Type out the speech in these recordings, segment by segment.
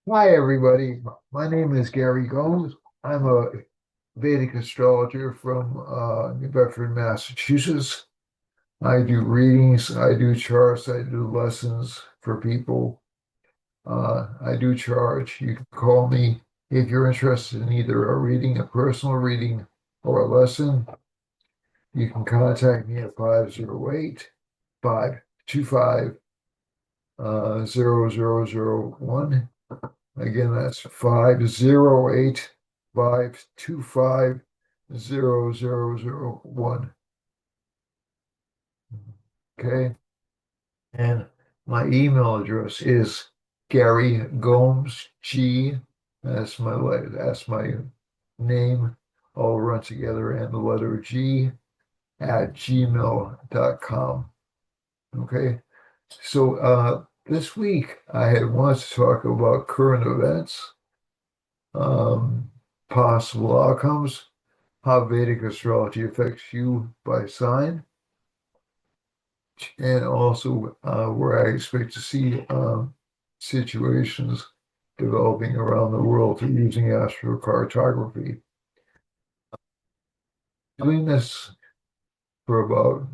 Hi, everybody. My name is Gary Gomes. I'm a Vedic astrologer from New Bedford, Massachusetts. I do readings, I do charts, I do lessons for people. I do charge. You can call me if you're interested in either a reading, a personal reading, or a lesson. You can contact me at 508 525 0001. Again, that's 508 525 0001. Okay. And my email address is Gary Gomes G. That's my name all run together and the letter G at gmail.com. Okay. So this week I had wanted to talk about current events, um, possible outcomes, how Vedic astrology affects you by sign, and also where I expect to see situations developing around the world through using astrocartography. Doing this for about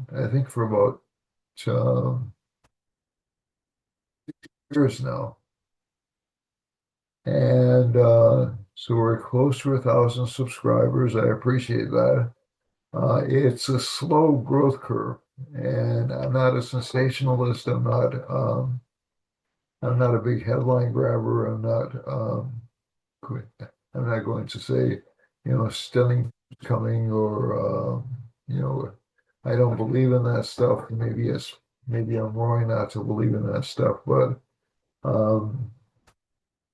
um, years now, and so we're close to 1,000 subscribers. I appreciate that. It's a slow growth curve, and I'm not a sensationalist. I'm not a big headline grabber. I'm not going to say, stunning coming or, I don't believe in that stuff. Maybe I'm wrong not to believe in that stuff, but um,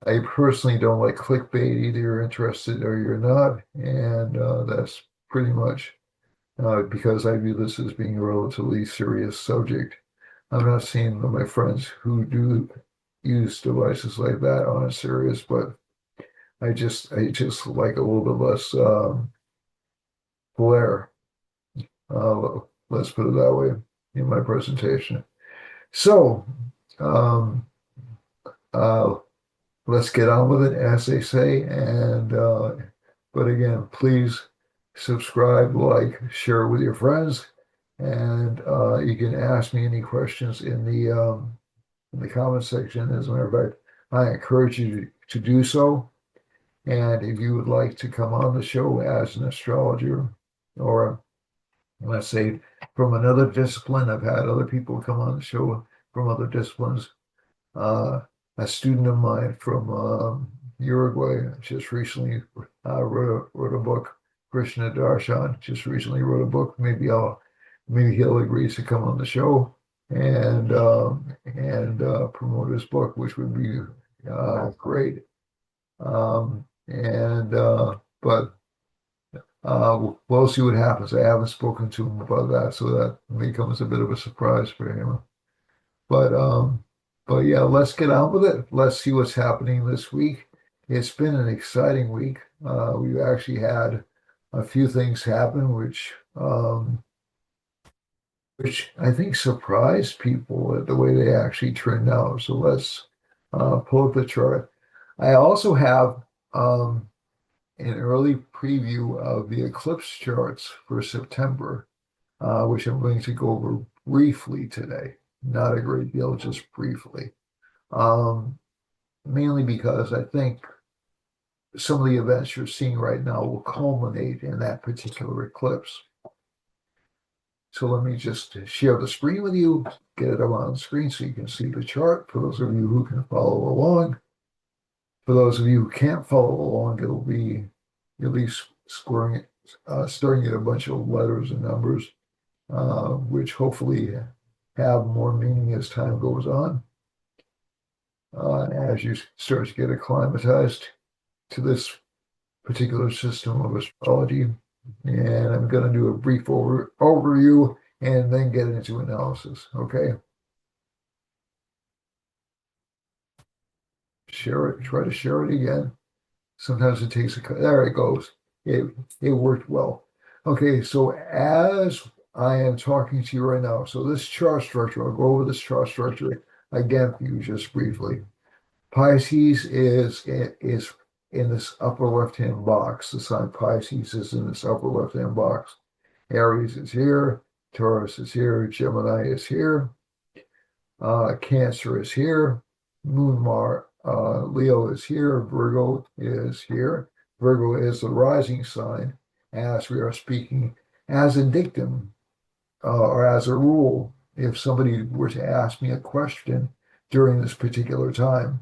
I personally don't like clickbait. Either you're interested or you're not, and that's pretty much because I view this as being a relatively serious subject. I'm not saying that my friends who do use devices like that aren't serious, but I just like a little bit less flair. Uh, let's put it that way in my presentation. So um, uh, let's get on with it, as they say. And but again, please subscribe, like, share with your friends, and you can ask me any questions in the comment section. As a matter of fact, I encourage you to do so. And if you would like to come on the show as an astrologer, or let's say from another discipline, I've had other people come on the show from other disciplines. Uh, a student of mine from Uruguay just recently wrote a book. Krishna Darshan just recently wrote a book. Maybe he'll agree to come on the show and promote his book, which would be great. And but we'll see what happens. I haven't spoken to him about that, so that may come as a bit of a surprise for him. But um, but yeah, let's get on with it. Let's see what's happening this week. It's been an exciting week. We've actually had a few things happen, which I think surprised people at the way they actually turned out. So let's pull up the chart. I also have an early preview of the eclipse charts for September, which I'm going to go over briefly today. Not a great deal, just briefly. Um, Mainly because I think some of the events you're seeing right now will culminate in that particular eclipse. So let me just share the screen with you, get it up on the screen so you can see the chart. For those of you who can follow along, for those of you who can't follow along, it'll be at least staring at a bunch of letters and numbers, which hopefully have more meaning as time goes on. As you start to get acclimatized to this particular system of astrology. And I'm going to do a brief overview and then get into analysis. Okay. Share it, try to share it again. Sometimes it takes there it goes. It worked well. Okay, so as I am talking to you right now, so this chart structure, I'll go over this chart structure again for you just briefly. Pisces is in this upper left-hand box. The sign Pisces is in this upper left-hand box. Aries is here, Taurus is here, Gemini is here, Cancer is here, Leo is here, Virgo is here. Virgo is the rising sign as we are speaking as a dictum or as a rule. If somebody were to ask me a question during this particular time,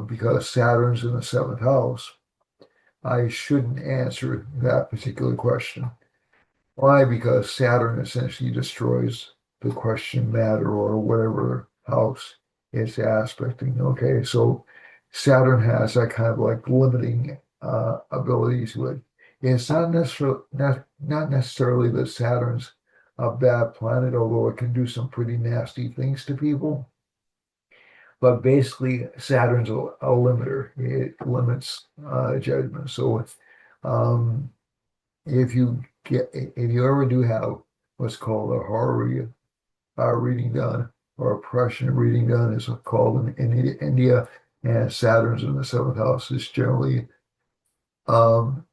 because Saturn's in the seventh house, I shouldn't answer that particular question. Why? Because Saturn essentially destroys the question matter or whatever house it's aspecting. Okay, so Saturn has that kind of like limiting ability to it. It's not necessarily that Saturn's a bad planet, although it can do some pretty nasty things to people. But basically, Saturn's a limiter. It limits judgment. So um, if you ever do have what's called a horror reading done or a Prussian reading done, is called in India, and Saturn's in the seventh house, is generally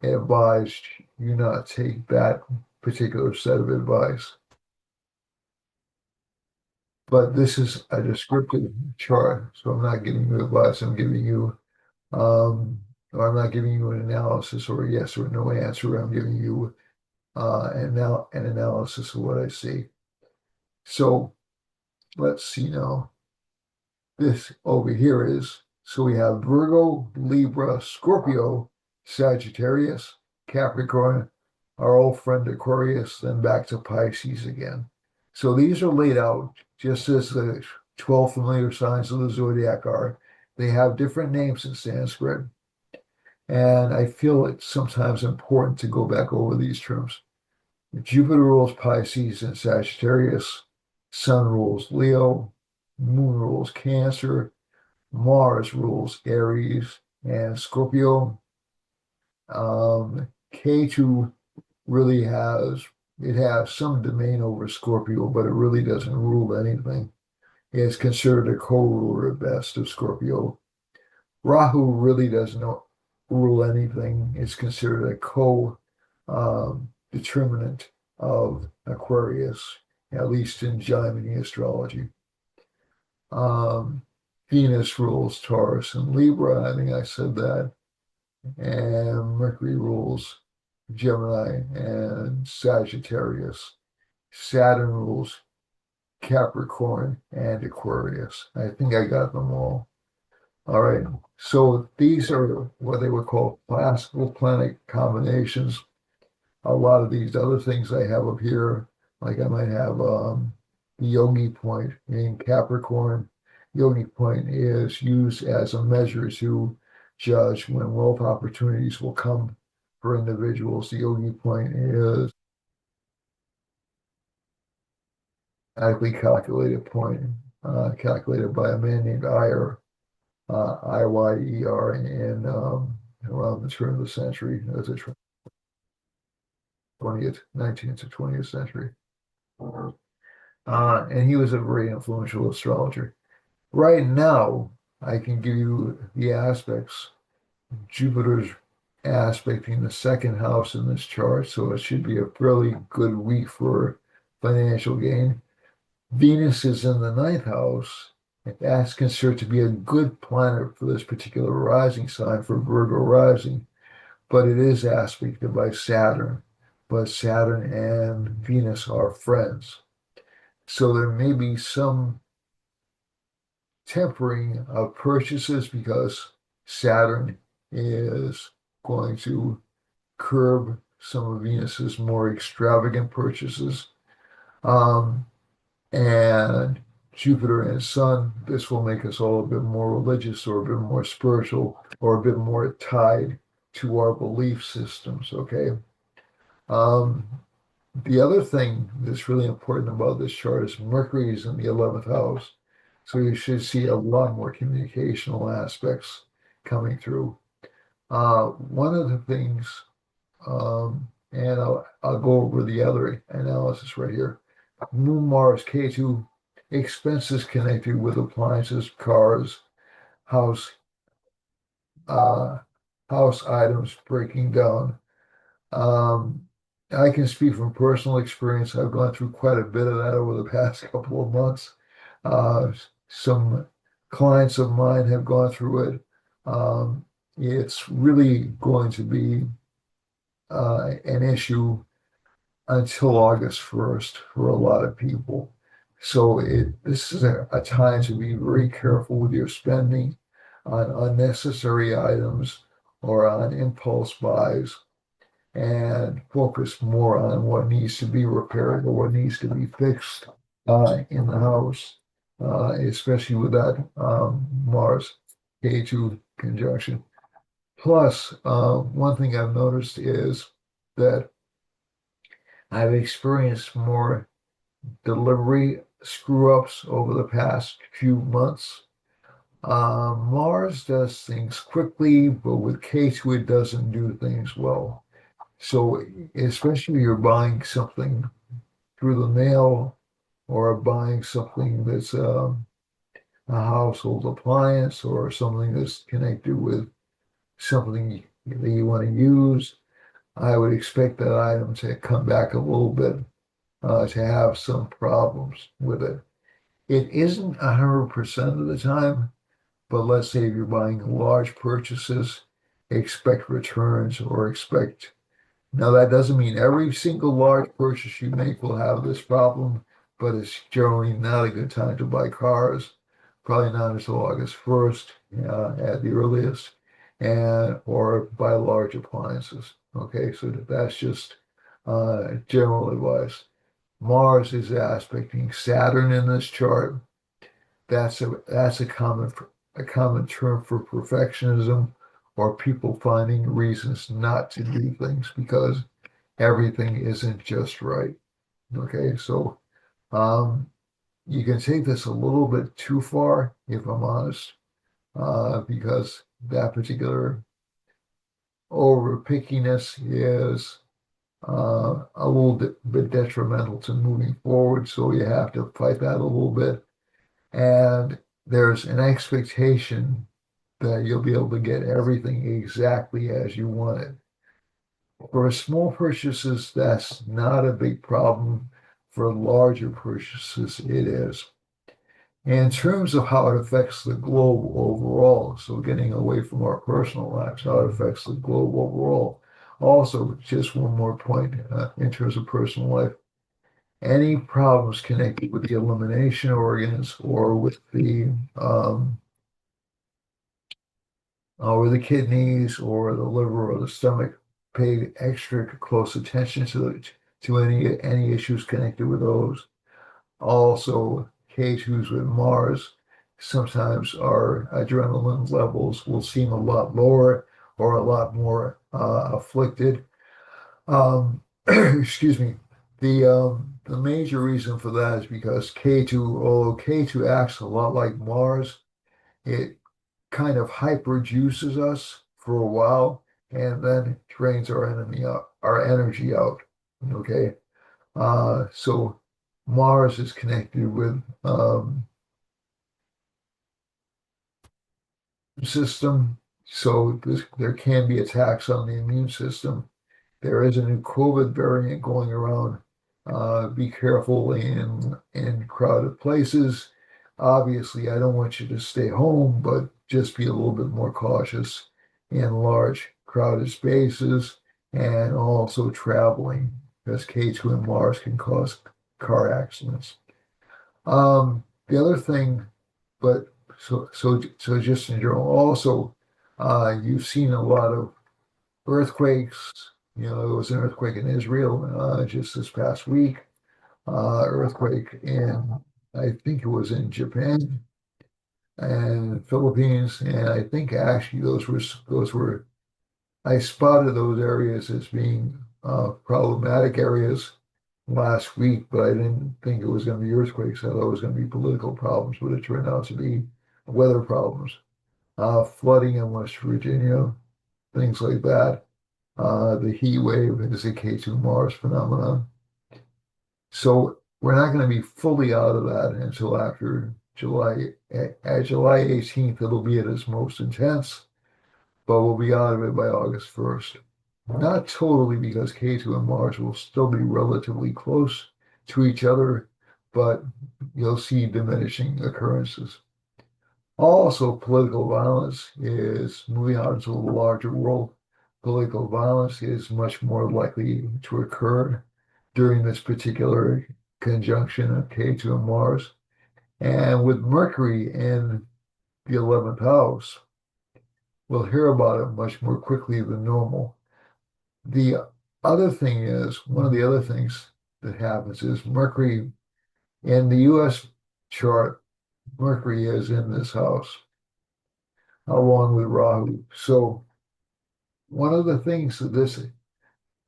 advised you not take that particular set of advice. But this is a descriptive chart, so I'm not giving you advice. I'm giving you or I'm not giving you an analysis or a yes or no answer. I'm giving you an analysis of what I see. So let's see now. This over here is, so we have Virgo, Libra, Scorpio, Sagittarius, Capricorn, our old friend Aquarius, then back to Pisces again. So these are laid out just as the 12 familiar signs of the zodiac are. They have different names in Sanskrit. And I feel it's sometimes important to go back over these terms. Jupiter rules Pisces and Sagittarius. Sun rules Leo. Moon rules Cancer. Mars rules Aries and Scorpio. K2 really has some domain over Scorpio, but it really doesn't rule anything. It's considered a co-ruler at best of Scorpio. Rahu really doesn't rule anything. It's considered a co-determinant of Aquarius, at least in Gemini astrology. Venus rules Taurus and Libra. I think I said that. And Mercury rules Gemini and Sagittarius. Saturn rules Capricorn and Aquarius. I think I got them all. All right. So these are what they would call classical planet combinations. A lot of these other things I have up here, like I might have the yogi point in Capricorn. Yogi point is used as a measure to judge when wealth opportunities will come for individuals. The yogi point is adequately calculated point, calculated by a man named Iyer, Iyer, in around the turn of the century, as a 19th to 20th century. And he was a very influential astrologer. Right now, I can give you the aspects. Jupiter's aspecting the second house in this chart, so it should be a fairly good week for financial gain. Venus is in the ninth house. That's considered to be a good planet for this particular rising sign, for Virgo rising, but it is aspected by Saturn. But Saturn and Venus are friends. So there may be some tempering of purchases because Saturn is going to curb some of Venus's more extravagant purchases. And Jupiter and Sun, this will make us all a bit more religious or a bit more spiritual or a bit more tied to our belief systems, okay? The other thing that's really important about this chart is Mercury is in the 11th house. So you should see a lot more communicational aspects coming through. One of the things, and I'll go over the other analysis right here. Moon Mars K2 expenses connected with appliances, cars, house, uh, house items breaking down. Um, I can speak from personal experience. I've gone through quite a bit of that over the past couple of months. Uh, some clients of mine have gone through it. Um, it's really going to be an issue until August 1st for a lot of people. So this is a time to be very careful with your spending on unnecessary items or on impulse buys and focus more on what needs to be repaired or what needs to be fixed in the house, especially with that Mars K2 conjunction. Plus, one thing I've noticed is that I've experienced more delivery screw ups over the past few months. Mars does things quickly, but with K2, it doesn't do things well. So, especially if you're buying something through the mail or buying something that's a household appliance or something that's connected with something that you want to use, I would expect that item to come back a little bit, to have some problems with it. It isn't 100% of the time, but let's say if you're buying large purchases, expect returns or expect. Now, that doesn't mean every single large purchase you make will have this problem, but it's generally not a good time to buy cars, probably not until August 1st, at the earliest, and or buy large appliances. Okay, so that's just general advice. Mars is aspecting Saturn in this chart. That's a common term for perfectionism or people finding reasons not to do things because everything isn't just right. Okay, so um, you can take this a little bit too far, if I'm honest, because that particular over pickiness is a little bit detrimental to moving forward. So you have to fight that a little bit. And there's an expectation that you'll be able to get everything exactly as you want it. For small purchases, that's not a big problem. For larger purchases, it is. In terms of how it affects the globe overall, so getting away from our personal lives, how it affects the globe overall. Also, just one more point in terms of personal life. Any problems connected with the elimination organs or the kidneys or the liver or the stomach, pay extra close attention to any issues connected with those. Also, K2s with Mars, sometimes our adrenaline levels will seem a lot lower or a lot more afflicted. Excuse me. The major reason for that is because K2, although K2 acts a lot like Mars, it kind of hyper juices us for a while and then drains our energy out. Okay. So Mars is connected with system. So there can be attacks on the immune system. There is a new COVID variant going around. Be careful in crowded places. Obviously, I don't want you to stay home, but just be a little bit more cautious in large crowded spaces and also traveling because K2 and Mars can cause car accidents. The other thing, but so just in general, also, you've seen a lot of earthquakes. You know, there was an earthquake in Israel just this past week. Earthquake in, I think it was in Japan and Philippines, and I think actually those were I spotted those areas as being problematic areas last week, but I didn't think it was going to be earthquakes. I thought it was going to be political problems, but it turned out to be weather problems. Flooding in West Virginia, things like that. The heat wave is a K2 Mars phenomenon. So we're not going to be fully out of that until after July. At July 18th, it'll be at its most intense, but we'll be out of it by August 1st. Not totally, because K2 and Mars will still be relatively close to each other, but you'll see diminishing occurrences. Also, political violence is moving out into the larger world. Political violence is much more likely to occur during this particular conjunction of K2 and Mars. And with Mercury in the 11th house, we'll hear about it much more quickly than normal. The other thing is, one of the other things that happens is Mercury in the US chart, Mercury is in this house along with Rahu. So one of the things that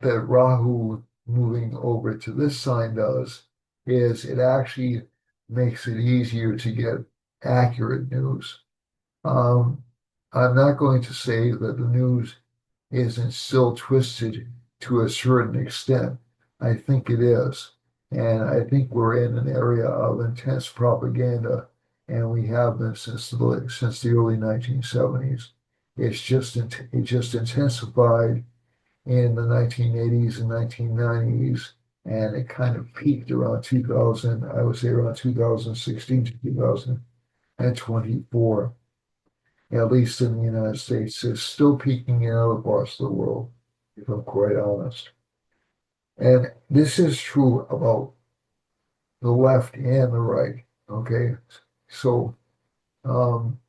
Rahu moving over to this sign does is it actually makes it easier to get accurate news. Um, I'm not going to say that the news isn't still twisted to a certain extent. I think it is. And I think we're in an area of intense propaganda, and we have been since the early 1970s. It just intensified in the 1980s and 1990s, and it kind of peaked around 2000, I would say around 2016 to 2024, at least in the United States. It's still peaking in other parts of the world, if I'm quite honest. And this is true about the left and the right. Okay. So, um,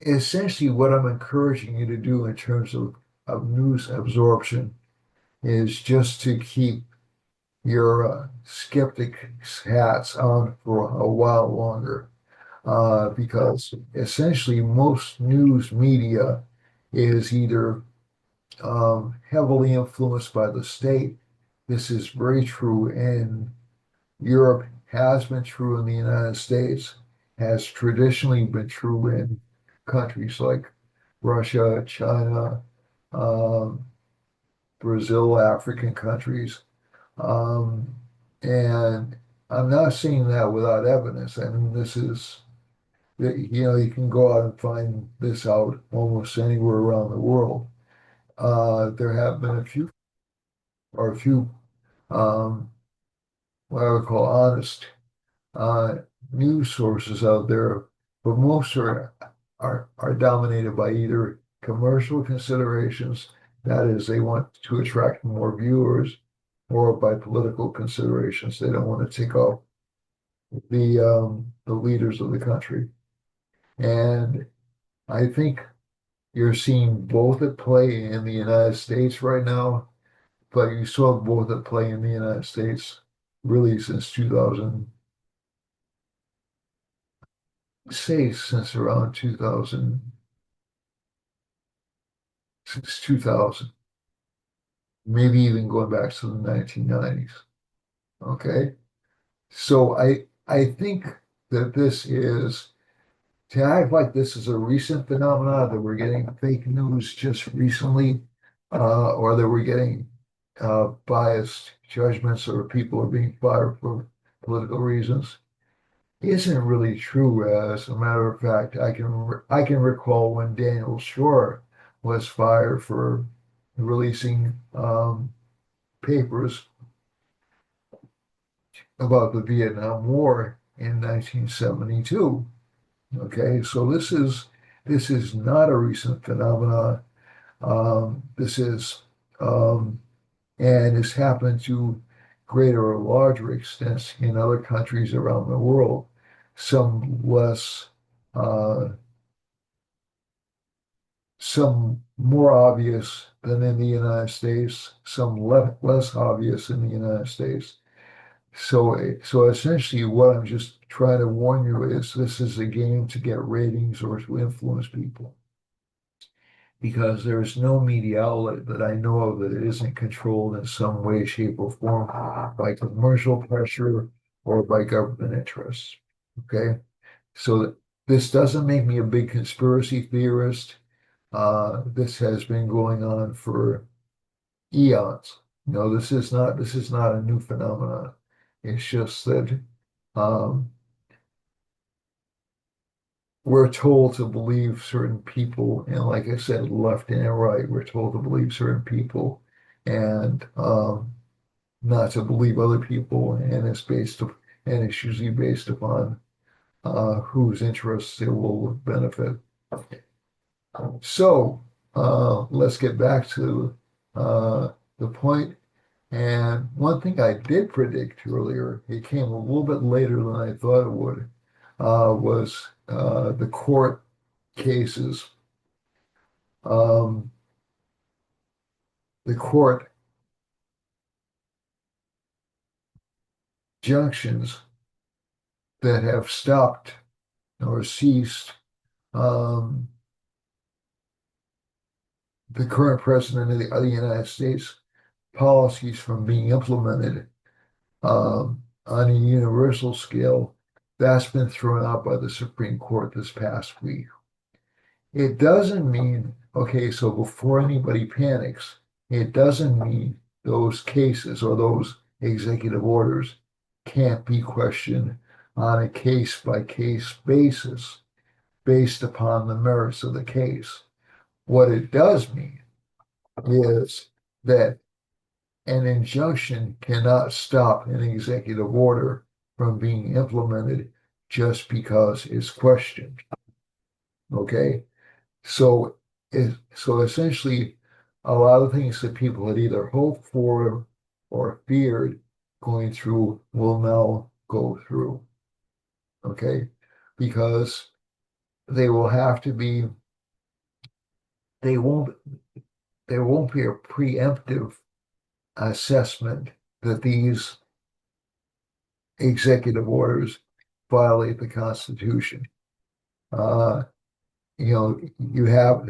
essentially, what I'm encouraging you to do in terms of news absorption is just to keep your skeptic hats on for a while longer, because essentially most news media is either heavily influenced by the state. This is very true in Europe, has been true in the United States, has traditionally been true in countries like Russia, China, um, Brazil, African countries. Um, and I'm not saying that without evidence. I mean, you can go out and find this out almost anywhere around the world. There have been a few, um, what I would call honest uh, news sources out there, but most are dominated by either commercial considerations, that is, they want to attract more viewers, or by political considerations, they don't want to tick off the leaders of the country. And I think you're seeing both at play in the United States right now, but you saw both at play in the United States really since 2000, say since around 2000, since 2000, maybe even going back to the 1990s. Okay. So I think that this is to act like this is a recent phenomenon, that we're getting fake news just recently, or that we're getting biased judgments, or people are being fired for political reasons, isn't really true. As a matter of fact, I can recall when Daniel Shore was fired for releasing papers about the Vietnam War in 1972. Okay, so this is not a recent phenomenon. This is and has happened to greater or larger extents in other countries around the world. Some less, uh, some more obvious than in the United States, some less obvious in the United States. So essentially, what I'm just trying to warn you is this is a game to get ratings or to influence people, because there is no media outlet that I know of that isn't controlled in some way, shape, or form by commercial pressure or by government interests. Okay, so this doesn't make me a big conspiracy theorist. This has been going on for eons. No, this is not a new phenomenon. It's just that um, we're told to believe certain people, and like I said, left and right, we're told to believe certain people, and not to believe other people, and it's usually based upon whose interests it will benefit. So let's get back to the point. And one thing I did predict earlier, it came a little bit later than I thought it would, was the court cases, um, the court junctions that have stopped or ceased um, the current president of the United States policies from being implemented on a universal scale. That's been thrown out by the Supreme Court this past week. It doesn't mean, okay, so before anybody panics, it doesn't mean those cases or those executive orders can't be questioned on a case by case basis based upon the merits of the case. What it does mean is that an injunction cannot stop an executive order from being implemented just because it's questioned. Okay. So essentially, a lot of things that people had either hoped for or feared going through will now go through. Okay. Because they will have to be, they won't, there won't be a preemptive assessment that these executive orders violate the Constitution. Uh, you have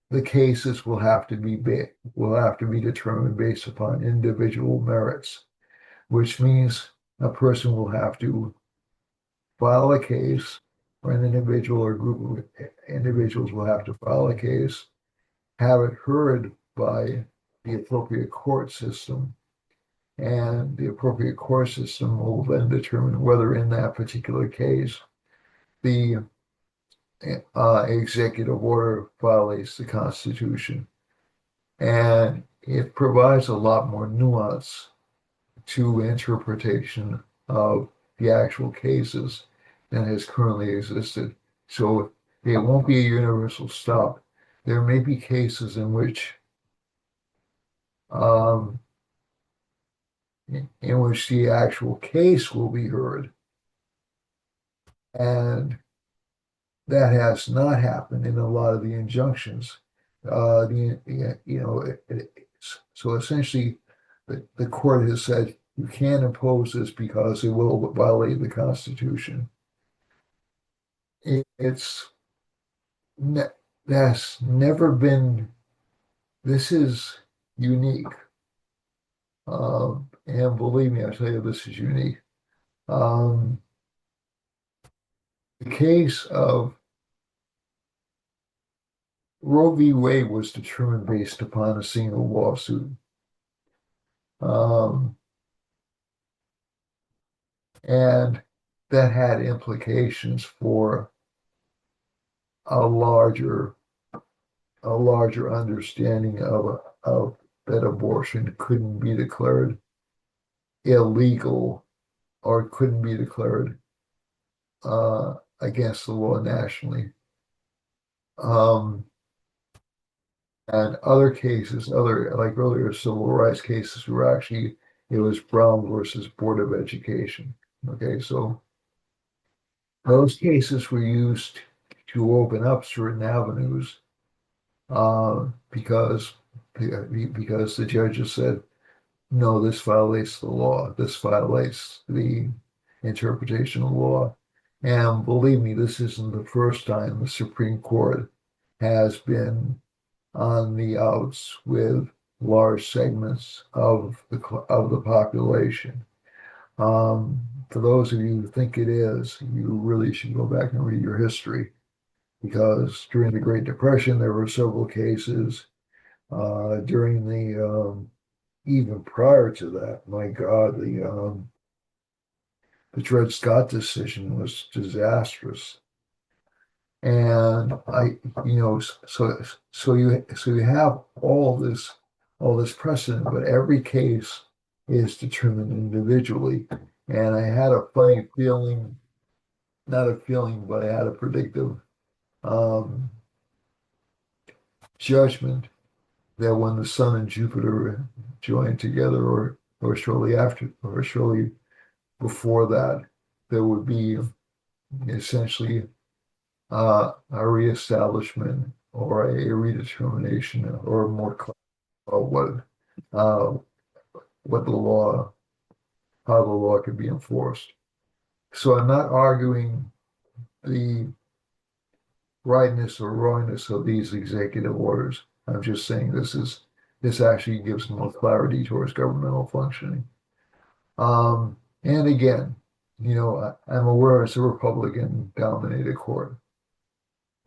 the cases will have to be determined based upon individual merits, which means a person will have to file a case, or an individual or group of individuals will have to file a case, have it heard by the appropriate court system, and the appropriate court system will then determine whether in that particular case the executive order violates the Constitution. And it provides a lot more nuance to interpretation of the actual cases than has currently existed. So it won't be a universal stop. There may be cases in which um, the actual case will be heard, and that has not happened in a lot of the injunctions. So essentially, the court has said you can't impose this because it will violate the Constitution. It's ne That's never been. This is unique, and believe me, I tell you, this is unique. Um, the case of Roe v. Wade was determined based upon a single lawsuit. Um, and that had implications for a larger a larger understanding of that abortion couldn't be declared illegal or couldn't be declared against the law nationally. Um, and other cases, other like earlier civil rights cases, were actually it was Brown versus Board of Education. Okay, so those cases were used to open up certain avenues because the judges said, no, this violates the law. This violates the interpretation of law. And believe me, this isn't the first time the Supreme Court has been on the outs with large segments of the population. For those of you who think it is, you really should go back and read your history because during the Great Depression, there were several cases. During the even prior to that, my God, the Dred Scott decision was disastrous. And so you have all this precedent, but every case is determined individually. And I had a funny feeling, not a feeling, but I had a predictive um, judgment that when the Sun and Jupiter joined together, or shortly after, or shortly before that, there would be essentially a reestablishment or a redetermination or more uh, what the law, how the law could be enforced. So I'm not arguing the rightness or wrongness of these executive orders. I'm just saying this actually gives more clarity towards governmental functioning. And again, I'm aware it's a Republican dominated court,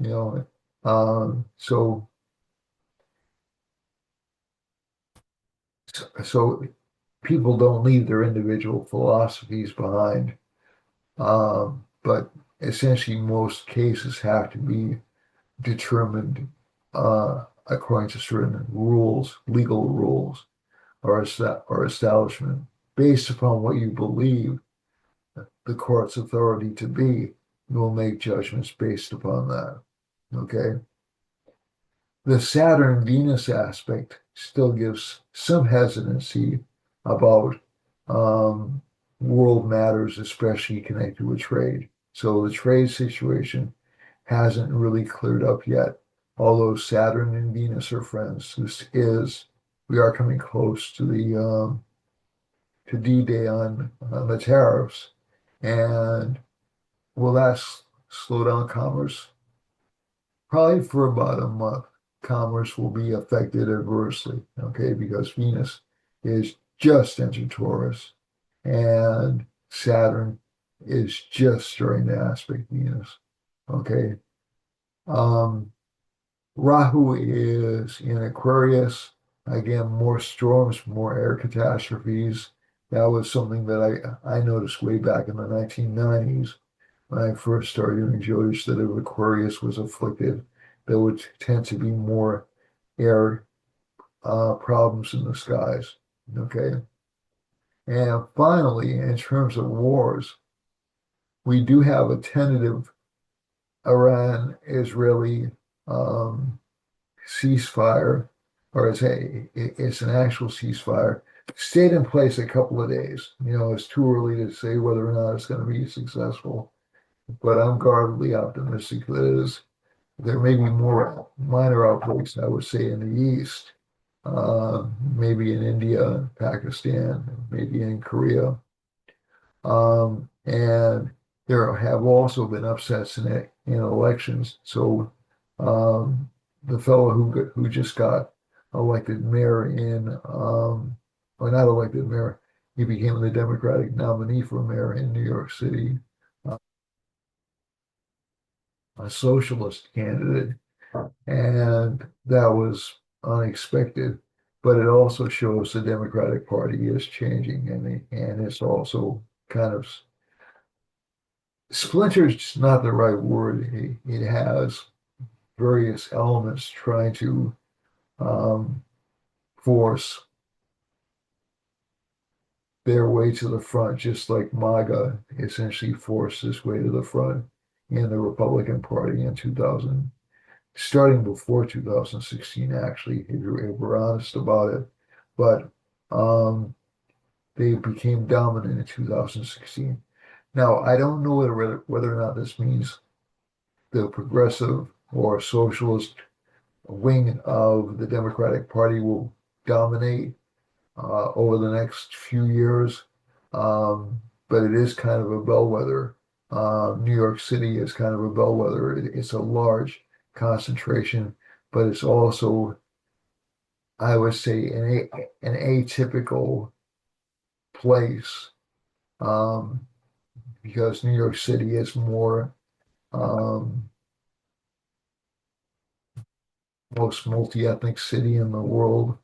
you know, so so people don't leave their individual philosophies behind. But essentially, most cases have to be determined according to certain rules, legal rules, or establishment, based upon what you believe the court's authority to be. You will make judgments based upon that. Okay. The Saturn Venus aspect still gives some hesitancy about um, world matters, especially connected with trade. So the trade situation hasn't really cleared up yet, although Saturn and Venus are friends. We are coming close to the to D-Day on the tariffs, and will that slow down commerce? Probably for about a month, commerce will be affected adversely, okay, because Venus is just entered Taurus and Saturn is just starting to aspect Venus, okay. Um, Rahu is in Aquarius. Again, more storms, more air catastrophes. That was something that I noticed way back in the 1990s when I first started doing Jewish, that if Aquarius was afflicted, there would tend to be more air problems in the skies. Okay. And finally, in terms of wars, we do have a tentative Iran-Israeli um, ceasefire, or it's an actual ceasefire, stayed in place a couple of days. It's too early to say whether or not it's going to be successful, but I'm guardedly optimistic that it is. There may be more minor outbreaks, I would say, in the East, maybe in India, Pakistan, maybe in Korea. And there have also been upsets in elections. So the fellow who just got elected mayor or not elected mayor, he became the Democratic nominee for mayor in New York City, uh, a socialist candidate. And that was unexpected, but it also shows the Democratic Party is changing, and it's also kind of splintered is not the right word. It has various elements trying to um, force their way to the front, just like MAGA essentially forced its way to the front in the Republican Party in 2000, starting before 2016, actually, if we're honest about it. But um, they became dominant in 2016. Now, I don't know whether or not this means the progressive or socialist wing of the Democratic Party will dominate over the next few years. But it is kind of a bellwether. New York City is kind of a bellwether. It's a large concentration, but it's also, I would say, an atypical place um, because New York City is more um, most multi-ethnic city in the world.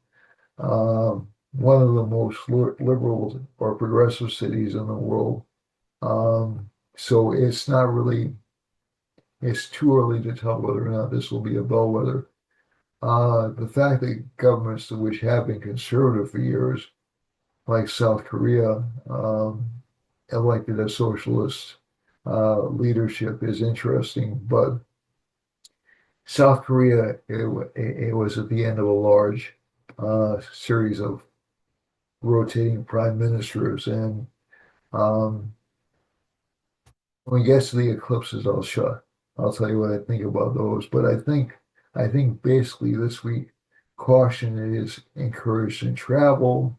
one of the most liberal or progressive cities in the world. So it's not really, it's too early to tell whether or not this will be a bellwether. The fact that governments which have been conservative for years, like South Korea, elected a socialist leadership is interesting. But South Korea, it was at the end of a large series of rotating prime ministers. And um, when we get to the eclipses, I'll tell you what I think about those. But I think basically this week, caution is encouraged in travel,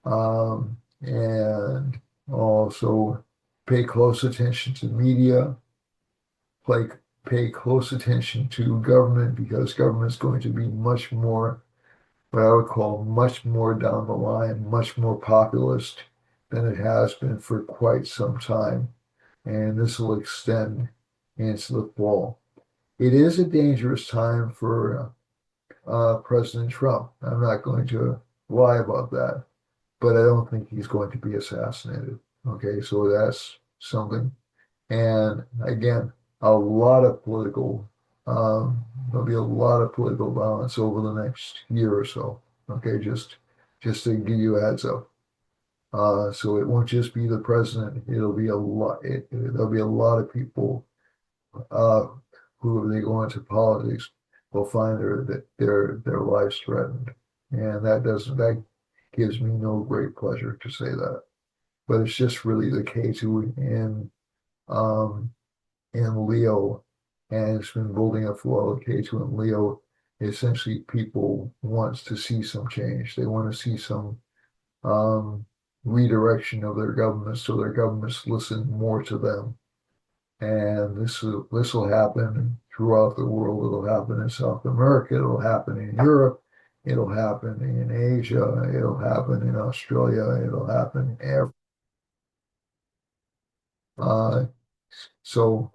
and also pay close attention to media, like pay close attention to government because government is going to be much more, what I would call much more down the line, much more populist than it has been for quite some time. And this will extend into the fall. It is a dangerous time for President Trump. I'm not going to lie about that, but I don't think he's going to be assassinated. Okay, so that's something. And again, a lot of political, there'll be a lot of political violence over the next year or so. Okay, just to give you a heads up. So it won't just be the president. It'll be a lot. There'll be a lot of people uh, who, if they go into politics, will find their lives threatened, and that gives me no great pleasure to say that. But it's just really the K2 um, in Leo, and it's been building up for a while. K2 in Leo, essentially, people want to see some change. They want to see some um, redirection of their government, so their governments listen more to them. And this will happen throughout the world. It'll happen in South America. It'll happen in Europe. It'll happen in Asia. It'll happen in Australia. It'll happen every. Uh, so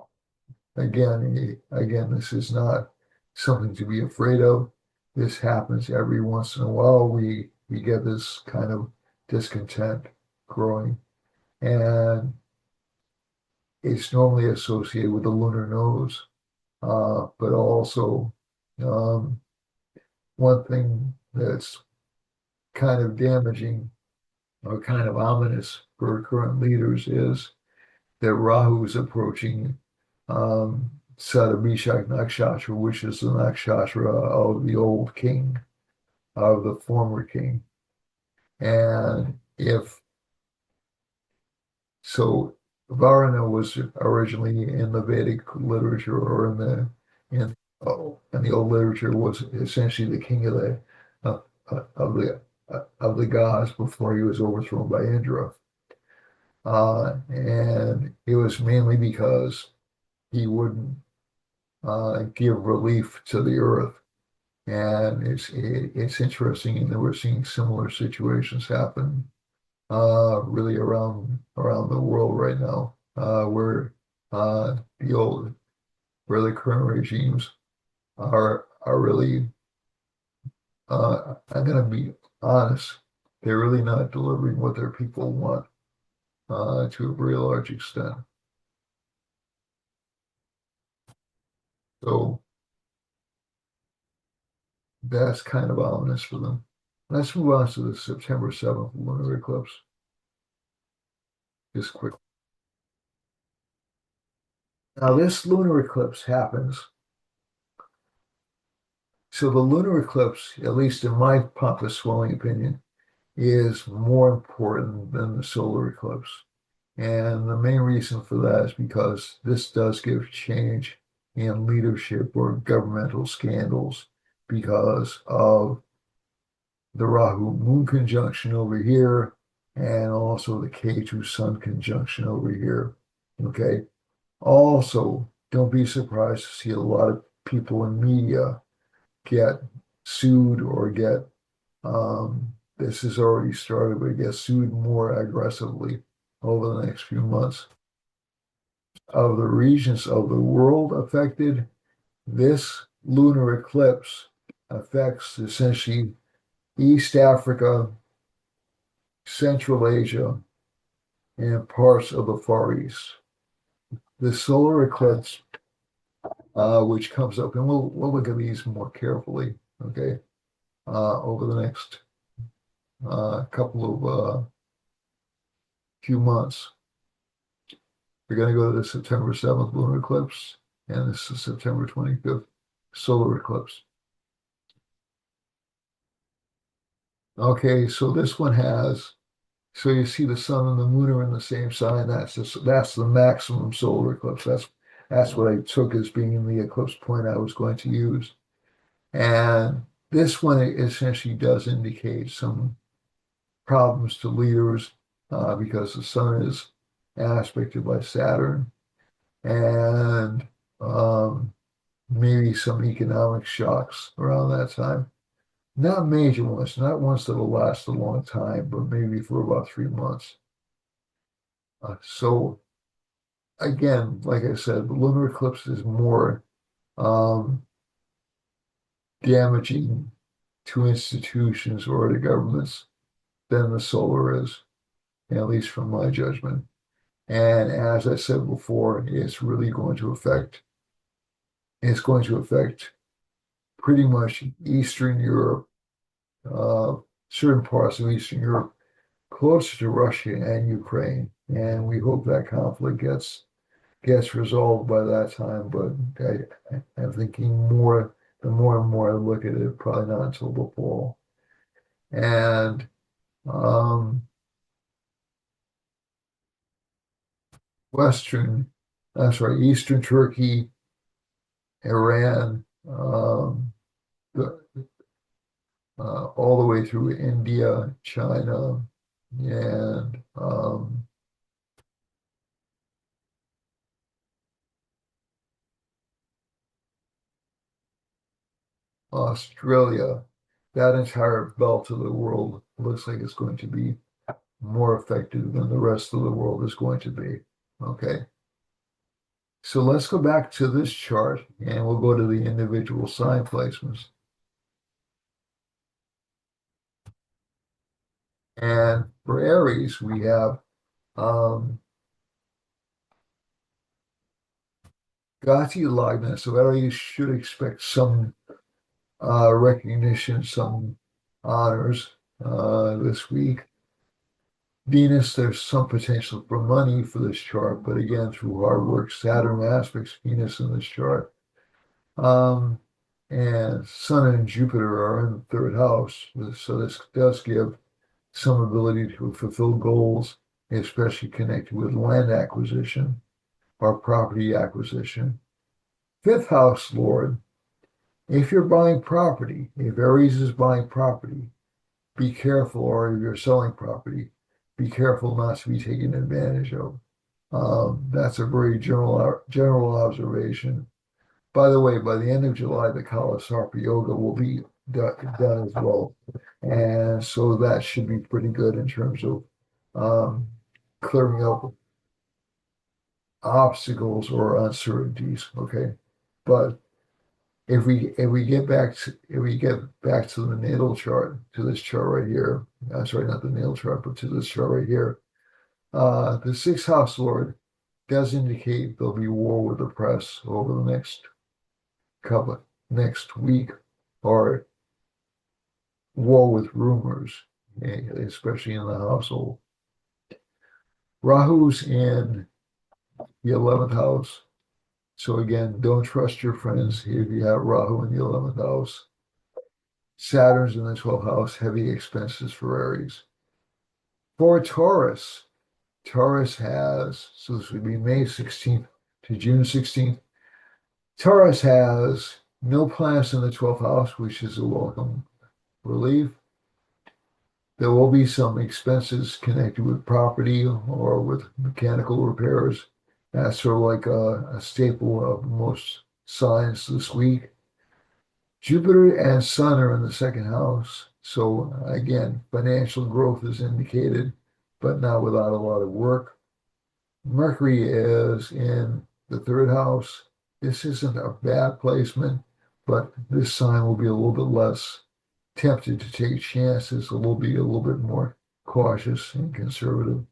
again, this is not something to be afraid of. This happens every once in a while. We get this kind of discontent growing, and it's normally associated with the lunar nose. But also, um, one thing that's kind of damaging or kind of ominous for current leaders is that Rahu is approaching Satabishak Nakshatra, which is the nakshatra of the old king, of the former king. And if so, Varuna was originally in the Vedic literature or in the old literature was essentially the king of uh, of the gods before he was overthrown by Indra. And it was mainly because he wouldn't give relief to the earth. And it's interesting, and we're seeing similar situations happen really around the world right now, the old where the current regimes are really I'm going to be honest, they're really not delivering what their people want to a very large extent. So that's kind of ominous for them. Let's move on to the September 7th lunar eclipse. Just quick. Now, this lunar eclipse happens. So the lunar eclipse, at least in my pompous swelling opinion, is more important than the solar eclipse. And the main reason for that is because this does give change in leadership or governmental scandals because of the Rahu moon conjunction over here and also the K2 sun conjunction over here. Okay. Also, don't be surprised to see a lot of people in media get sued or get this has already started, but get sued more aggressively over the next few months. Of the regions of the world affected, this lunar eclipse affects essentially East Africa, Central Asia, and parts of the Far East. The solar eclipse, which comes up, and we'll look at these more carefully, okay, over the next couple of few months. We're going to go to the September 7th lunar eclipse, and this is September 25th solar eclipse. Okay, so this one has, so you see the sun and the moon are in the same sign. That's the maximum solar eclipse. That's what I took as being the eclipse point I was going to use. And this one essentially does indicate some problems to leaders because the sun is aspected by Saturn, and maybe some economic shocks around that time. Not major ones, not ones that will last a long time, but maybe for about 3 months. So again, like I said, the lunar eclipse is more um, damaging to institutions or to governments than the solar is, at least from my judgment. And as I said before, it's going to affect pretty much Eastern Europe, uh, certain parts of Eastern Europe, closer to Russia and Ukraine. And we hope that conflict gets resolved by that time. But I'm thinking the more and more I look at it, probably not until the fall. And um, Eastern Turkey, Iran, the, all the way through India, China, and Australia. That entire belt of the world looks like it's going to be more affected than the rest of the world is going to be. Okay. So let's go back to this chart and we'll go to the individual sign placements. And for Aries, we have Gati Lagna. So Aries should expect some recognition, some honors this week. Venus, there's some potential for money for this chart, but again, through hard work, Saturn aspects Venus in this chart. And Sun and Jupiter are in the third house, so this does give some ability to fulfill goals, especially connected with land acquisition or property acquisition. Fifth house Lord, if you're buying property, if Aries is buying property, be careful, or if you're selling property, be careful not to be taken advantage of. That's a very general observation. By the way, by the end of July, the Kala Sarpa Yoga will be done as well. And so that should be pretty good in terms of clearing up obstacles or uncertainties. Okay. But if we get back to the natal chart, to this chart right here, I'm sorry, not the natal chart, but to this chart right here, the sixth house Lord does indicate there'll be war with the press over the next week, or war with rumors, especially in the household. Rahu's in the 11th house. So again, don't trust your friends if you have Rahu in the 11th house. Saturn's in the 12th house, heavy expenses for Aries. For Taurus, Taurus has, so this would be May 16th to June 16th. Taurus has no planets in the 12th house, which is a welcome relief. There will be some expenses connected with property or with mechanical repairs. That's sort of like a staple of most signs this week. Jupiter and Sun are in the second house. So again, financial growth is indicated, but not without a lot of work. Mercury is in the third house. This isn't a bad placement, but this sign will be a little bit less tempted to take chances, will be a little bit more cautious and conservative.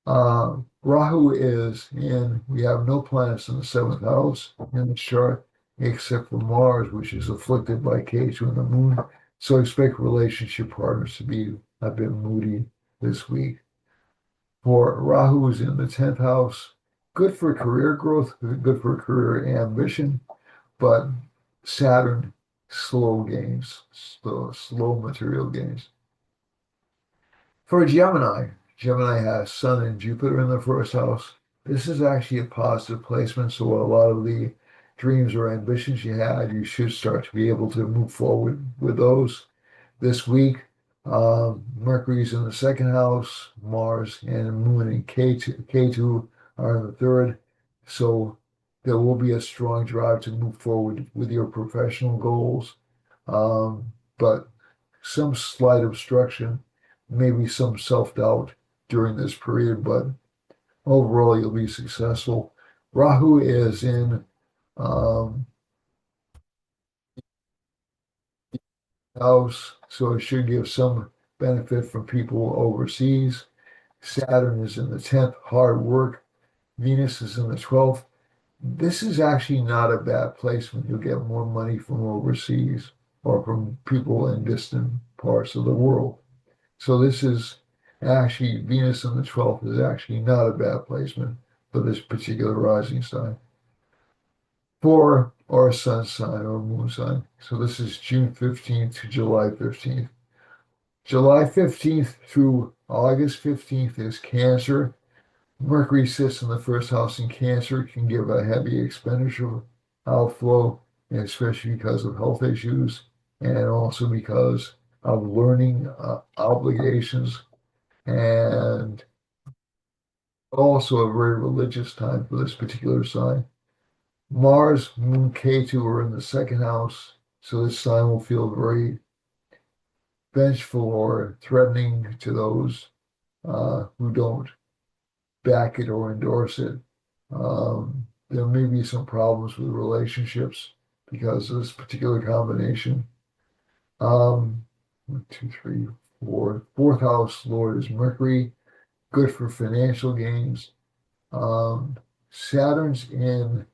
Rahu is in, we have no planets in the seventh house in the chart, except for Mars, which is afflicted by Ketu and the moon. So expect relationship partners to be a bit moody this week. For Rahu is in the 10th house, good for career growth, good for career ambition, but Saturn, slow gains, slow material gains. For Gemini, Gemini has Sun and Jupiter in the first house. This is actually a positive placement, so a lot of the dreams or ambitions you had, you should start to be able to move forward with those this week. Mercury's in the second house, Mars and Moon and K2 are in the third. So there will be a strong drive to move forward with your professional goals. But some slight obstruction, maybe some self-doubt during this period, but overall you'll be successful. Rahu is in um, house, so it should give some benefit from people overseas. Saturn is in the 10th, hard work. Venus is in the 12th. This is actually not a bad placement. You'll get more money from overseas or from people in distant parts of the world. So this is actually, Venus in the 12th is actually not a bad placement for this particular rising sign. For our sun sign or moon sign. So this is June 15th to July 15th. July 15th through August 15th is Cancer. Mercury sits in the first house in Cancer, can give a heavy expenditure outflow, especially because of health issues and also because of learning obligations, and also a very religious time for this particular sign. Mars, Moon, Ketu are in the second house, so this sign will feel very vengeful or threatening to those who don't back it or endorse it. There may be some problems with relationships because of this particular combination. One, two, three, four. Fourth house Lord is Mercury, good for financial gains. Saturn's in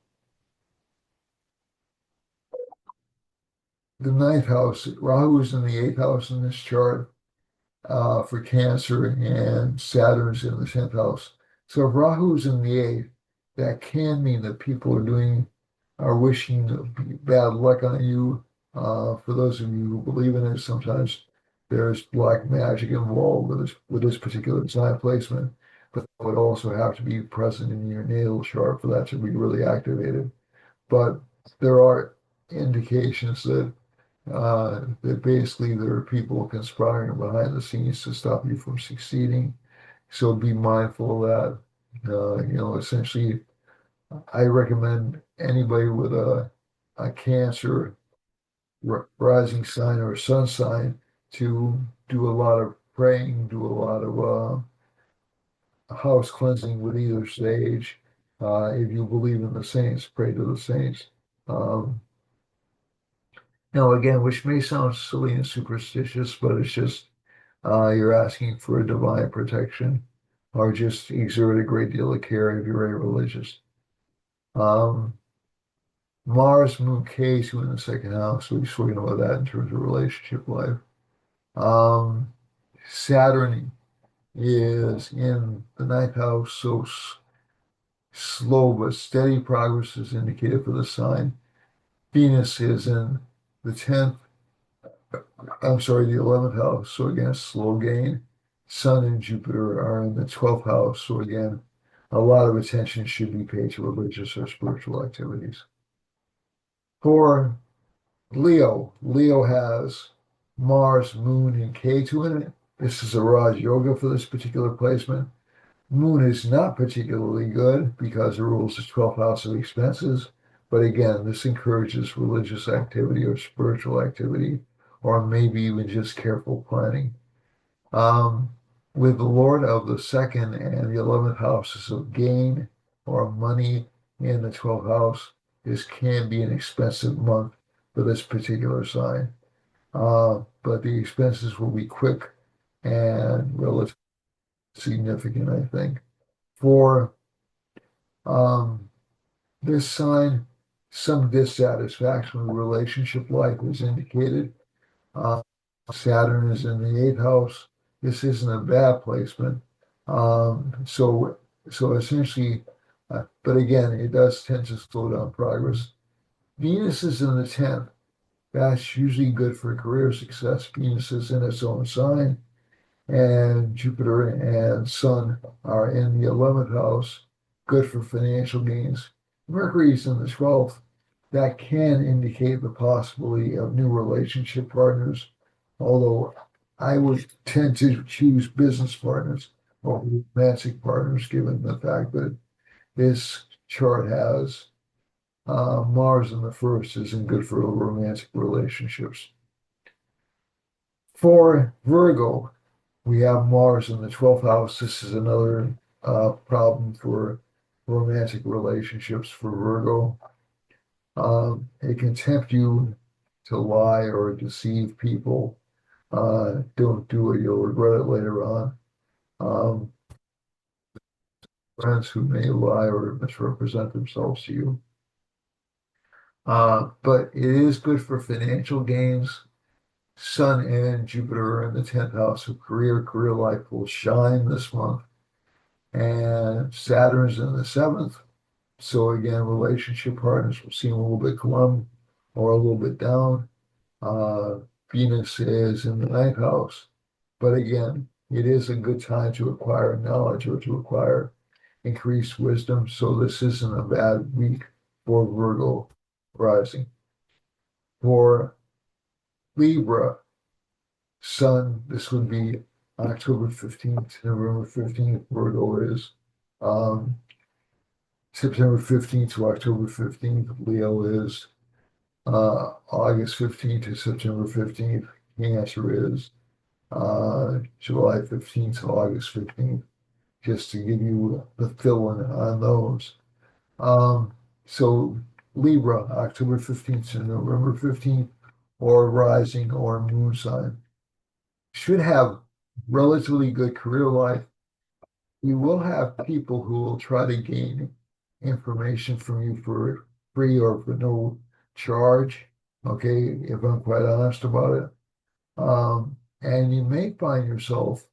the ninth house. Rahu's in the eighth house in this chart for Cancer, and Saturn's in the 10th house. So if Rahu's in the eighth, that can mean that people are wishing bad luck on you. For those of you who believe in it, sometimes there's black magic involved with this particular sign placement, but it would also have to be present in your natal chart for that to be really activated. But there are indications that basically there are people conspiring behind the scenes to stop you from succeeding. So be mindful of that. Essentially, I recommend anybody with a Cancer rising sign or sun sign to do a lot of praying, do a lot of house cleansing with either sage. If you believe in the saints, pray to the saints. Um, Now, again, which may sound silly and superstitious, but it's just you're asking for a divine protection or just exert a great deal of care if you're very religious. Um, Mars, Moon, K2 in the second house. So we've spoken about that in terms of relationship life. Um, Saturn is in the ninth house, so slow but steady progress is indicated for the sign. Venus is in the 10th, I'm sorry, the 11th house. So again, slow gain. Sun and Jupiter are in the 12th house. So again, a lot of attention should be paid to religious or spiritual activities. For Leo, Leo has Mars, Moon, and Ketu in it. This is a Raj Yoga for this particular placement. Moon is not particularly good because it rules the 12th house of expenses. But again, this encourages religious activity or spiritual activity, or maybe even just careful planning. Um, with the Lord of the second and the 11th houses of gain or money in the 12th house, this can be an expensive month for this particular sign. but the expenses will be quick and relatively significant, I think. For um, this sign, some dissatisfaction with relationship life is indicated. Uh, Saturn is in the eighth house. This isn't a bad placement. So essentially, but again, it does tend to slow down progress. Venus is in the 10th. That's usually good for career success. Venus is in its own sign, and Jupiter and Sun are in the 11th house, good for financial gains. Mercury's in the 12th. That can indicate the possibility of new relationship partners, although I would tend to choose business partners or romantic partners, given the fact that this chart has Mars in the first isn't good for romantic relationships. For Virgo, we have Mars in the 12th house. This is another problem for romantic relationships for Virgo. It can tempt you to lie or deceive people. Don't do it, you'll regret it later on. Um, Friends who may lie or misrepresent themselves to you. But it is good for financial gains. Sun and Jupiter are in the 10th house of career. Career life will shine this month. And Saturn's in the 7th. So again, relationship partners will seem a little bit glum or a little bit down. Uh, Venus is in the 9th house. But again, it is a good time to acquire knowledge or to acquire increased wisdom. So this isn't a bad week for Virgo rising. For Libra, Sun, this would be October 15th to November 15th. Virgo is um, September 15th to October 15th. Leo is August 15th to September 15th. Cancer is July 15th to August 15th, just to give you the fill-in on those. So Libra, October 15th to November 15th, or rising or moon sign, should have relatively good career life. You will have people who will try to gain information from you for free or for no charge. Okay, if I'm quite honest about it. And you may find yourself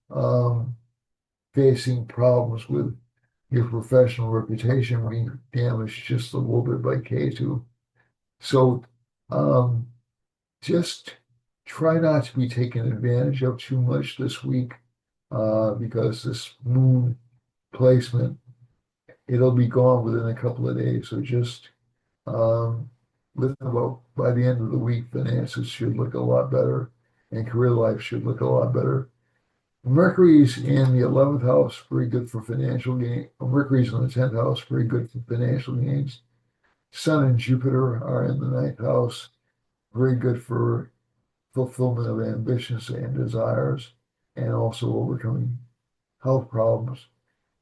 facing problems with your professional reputation being damaged just a little bit by K2. So um, just try not to be taken advantage of too much this week because this moon placement, it'll be gone within a couple of days. So just within about by the end of the week, finances should look a lot better and career life should look a lot better. Mercury's in the 11th house, very good for financial gain. Mercury's in the 10th house, very good for financial gains. Sun and Jupiter are in the 9th house, very good for fulfillment of ambitions and desires, and also overcoming health problems.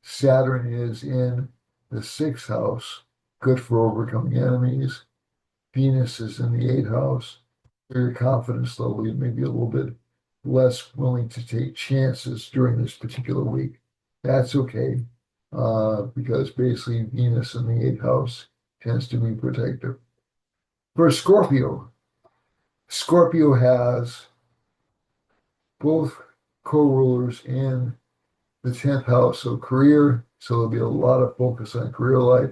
Saturn is in the 6th house, good for overcoming enemies. Venus is in the 8th house. Your confidence level, you may be a little bit less willing to take chances during this particular week. That's okay, because basically Venus in the 8th house tends to be protective. For Scorpio, Scorpio has both co-rulers in the 10th house, so career, so there'll be a lot of focus on career life,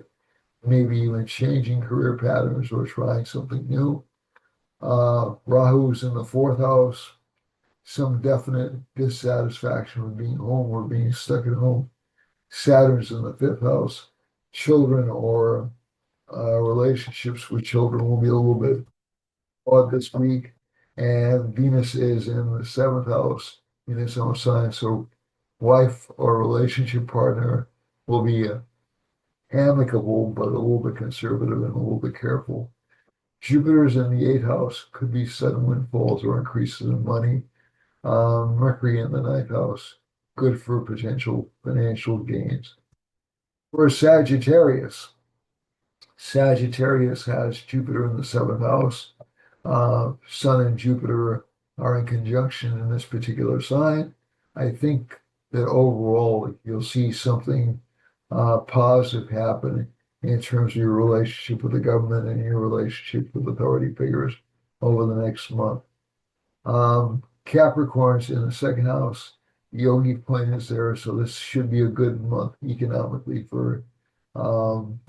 maybe even changing career patterns or trying something new. Rahu's in the 4th house, some definite dissatisfaction with being home or being stuck at home. Saturn's in the 5th house. Children or relationships with children will be a little bit odd this week. And Venus is in the 7th house in its own sign. So wife or relationship partner will be amicable, but a little bit conservative and a little bit careful. Jupiter's in the 8th house, could be sudden windfalls or increases in money. Mercury in the 9th house, good for potential financial gains. For Sagittarius, Sagittarius has Jupiter in the 7th house. Sun and Jupiter are in conjunction in this particular sign, I think that overall you'll see something positive happen in terms of your relationship with the government and your relationship with authority figures over the next month. Capricorn's in the second house. Yogi plane is there, so this should be a good month economically for um,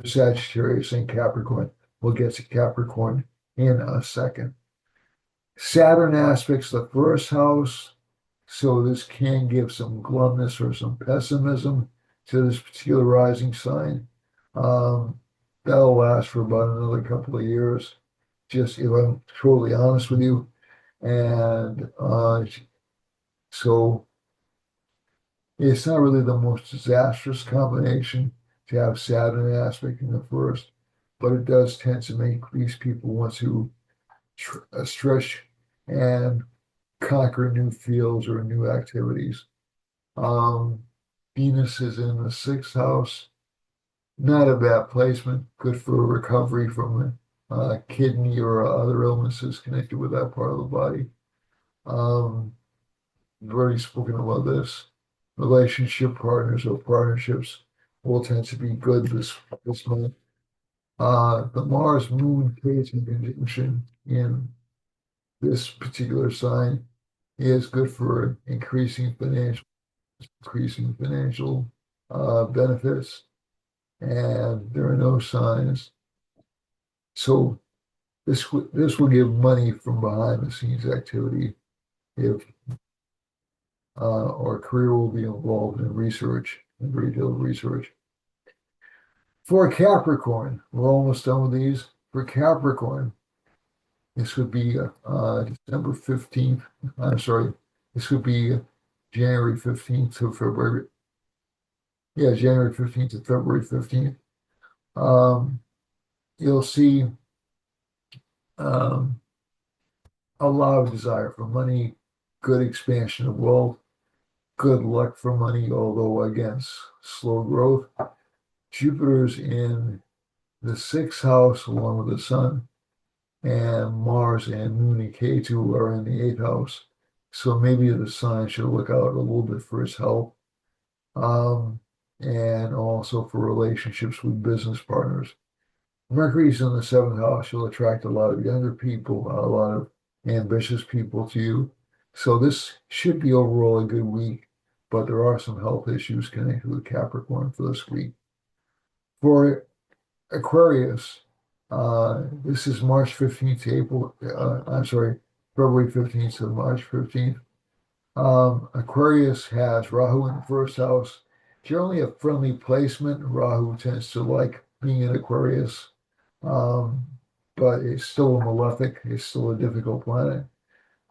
Sagittarius and Capricorn. We'll get to Capricorn in a second. Saturn aspects the first house, so this can give some glumness or some pessimism to this particular rising sign. Um, that'll last for about another couple of years, just if I'm totally honest with you. And so it's not really the most disastrous combination to have Saturn aspect in the first, but it does tend to make these people want to stretch and conquer new fields or new activities. Um, Venus is in the sixth house. Not a bad placement. Good for recovery from kidney or other illnesses connected with that part of the body. Um, We've already spoken about this. Relationship partners or partnerships will tend to be good this month. The Mars Moon Ketu conjunction in this particular sign is good for increasing financial benefits, and there are no signs. So this will give money from behind the scenes activity if our career will be involved in research, a great deal of research. For Capricorn, we're almost done with these. For Capricorn, this would be December 15th. I'm sorry, this would be January 15th to February. Yeah, January 15th to February 15th. Um, you'll see um, a lot of desire for money, good expansion of wealth, good luck for money, although again, slow growth. Jupiter's in the sixth house along with the sun, and Mars and Moon and Ketu are in the eighth house. So maybe the sign should look out a little bit for its health, um, and also for relationships with business partners. Mercury's in the seventh house. You'll attract a lot of younger people, a lot of ambitious people to you. So this should be overall a good week, but there are some health issues connected with Capricorn for this week. For Aquarius, this is March 15th to April, I'm sorry, February 15th to March 15th. Aquarius has Rahu in the first house. Generally a friendly placement. Rahu tends to like being in Aquarius, um, but it's still a malefic. It's still a difficult planet.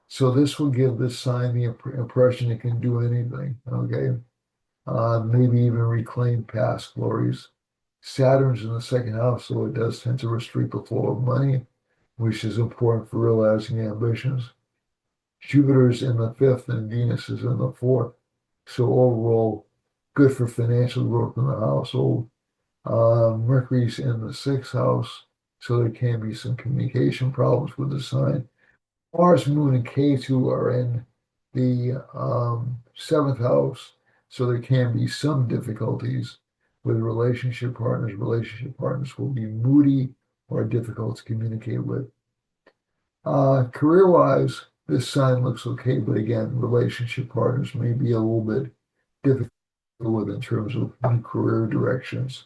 So this will give this sign the impression it can do anything, okay? Maybe even reclaim past glories. Saturn's in the second house, so it does tend to restrict the flow of money, which is important for realizing ambitions. Jupiter's in the fifth and Venus is in the fourth. So overall, good for financial growth in the household. Mercury's in the sixth house, so there can be some communication problems with the sign. Mars, Moon, and Ketu are in the seventh house, so there can be some difficulties with relationship partners. Relationship partners will be moody or difficult to communicate with. Career-wise, this sign looks okay, but again, relationship partners may be a little bit difficult with in terms of new career directions.